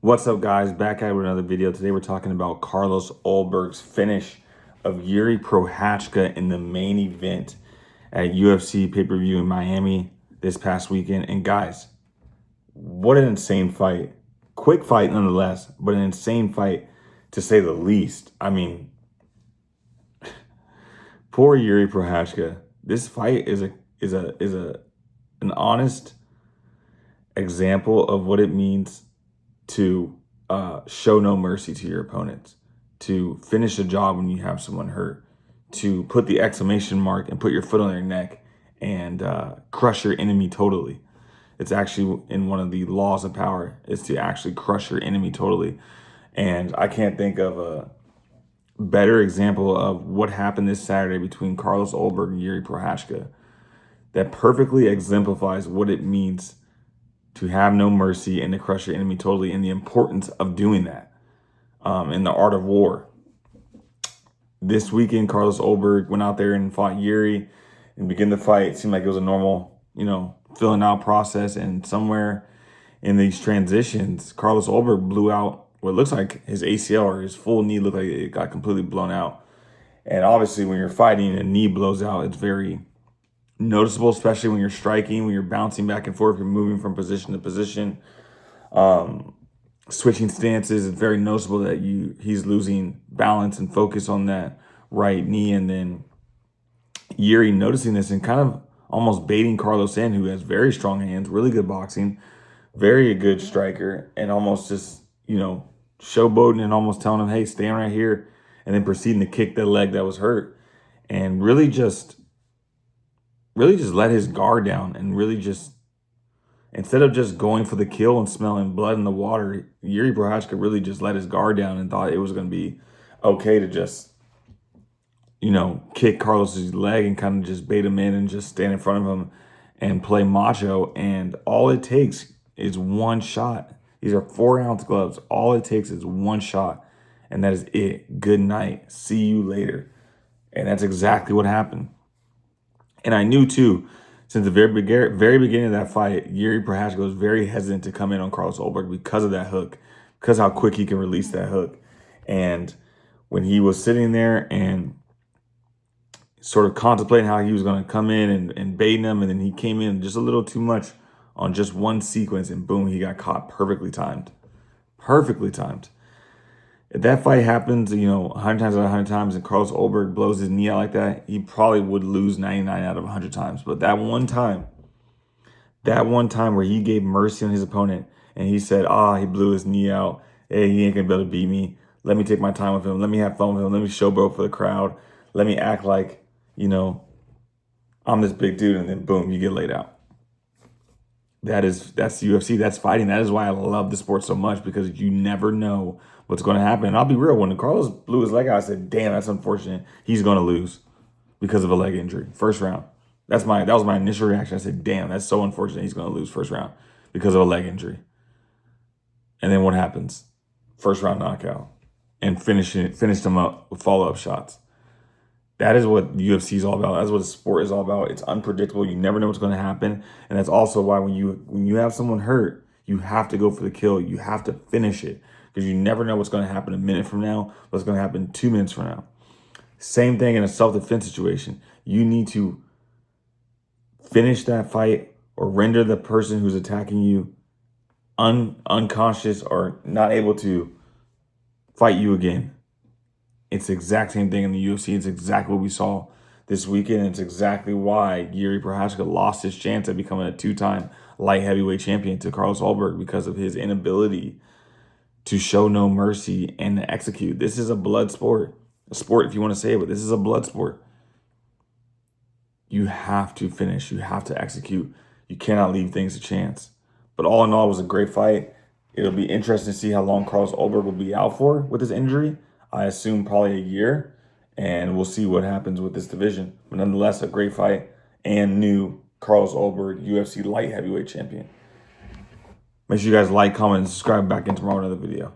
What's up, guys? Back at with another video. Today we're talking about Carlos Ulberg's finish of Jiri Prochazka in the main event at UFC pay-per-view in Miami this past weekend. And guys, what an insane fight. Quick fight nonetheless, but an insane fight to say the least. I mean, poor Jiri Prochazka. This fight is an honest example of what it means to show no mercy to your opponents, to finish a job when you have someone hurt, to put the exclamation mark and put your foot on their neck and crush your enemy totally. It's actually in one of the laws of power is to actually crush your enemy totally. And I can't think of a better example of what happened this Saturday between Carlos Ulberg and Jiri Prochazka that perfectly exemplifies what it means to have no mercy and to crush your enemy totally, and the importance of doing that in the art of war. This weekend, Carlos Ulberg went out there and fought Jiri and began the fight. It seemed like it was a normal, filling out process. And somewhere in these transitions, Carlos Ulberg blew out what looks like his ACL, or his full knee looked like it got completely blown out. And obviously when you're fighting and a knee blows out, it's very noticeable, especially when you're striking, when you're bouncing back and forth, you're moving from position to position, switching stances. It's very noticeable that he's losing balance and focus on that right knee. And then Jiri noticing this and kind of almost baiting Carlos in, who has very strong hands, really good boxing, very good striker, and almost just, showboating and almost telling him, hey, stand right here, and then proceeding to kick the leg that was hurt, and really just let his guard down, and really just, instead of just going for the kill and smelling blood in the water, Jiri Prochazka really just let his guard down and thought it was going to be okay to just, kick Carlos's leg and kind of just bait him in and just stand in front of him and play macho. And all it takes is one shot. These are 4-ounce gloves. All it takes is one shot, and that is it. Good night. See you later. And that's exactly what happened. And I knew, too, since the very beginning of that fight, Jiri Prochazka was very hesitant to come in on Carlos Ulberg because of that hook, because how quick he can release that hook. And when he was sitting there and sort of contemplating how he was going to come in and baiting him, and then he came in just a little too much on just one sequence, and boom, he got caught perfectly timed. Perfectly timed. If that fight happens, 100 times out of 100 times, and Carlos Ulberg blows his knee out like that, he probably would lose 99 out of 100 times. But that one time where he gave mercy on his opponent, and he said, he blew his knee out. Hey, he ain't gonna be able to beat me. Let me take my time with him. Let me have fun with him. Let me showboat for the crowd. Let me act like, I'm this big dude, and then boom, you get laid out. That's UFC. That's fighting. That is why I love the sport so much, because you never know what's going to happen. And I'll be real. When Carlos blew his leg out, I said, damn, that's unfortunate. He's going to lose because of a leg injury. First round. That was my initial reaction. I said, damn, that's so unfortunate. He's going to lose first round because of a leg injury. And then what happens? First round knockout. And finished him up with follow-up shots. That is what the UFC is all about. That's what the sport is all about. It's unpredictable. You never know what's going to happen. And that's also why when you have someone hurt, you have to go for the kill. You have to finish it, because you never know what's going to happen a minute from now, what's going to happen 2 minutes from now. Same thing in a self-defense situation. You need to finish that fight or render the person who's attacking you unconscious or not able to fight you again. It's the exact same thing in the UFC. It's exactly what we saw this weekend. It's exactly why Jiri Prochazka lost his chance at becoming a 2-time light heavyweight champion to Carlos Ulberg, because of his inability to show no mercy and to execute. This is a blood sport. A sport, if you want to say it, but this is a blood sport. You have to finish. You have to execute. You cannot leave things to chance. But all in all, it was a great fight. It'll be interesting to see how long Carlos Ulberg will be out for with his injury. I assume probably a year, and we'll see what happens with this division. But nonetheless, a great fight, and new Carlos Ulberg, UFC light heavyweight champion. Make sure you guys like, comment, and subscribe. Back in tomorrow, another video.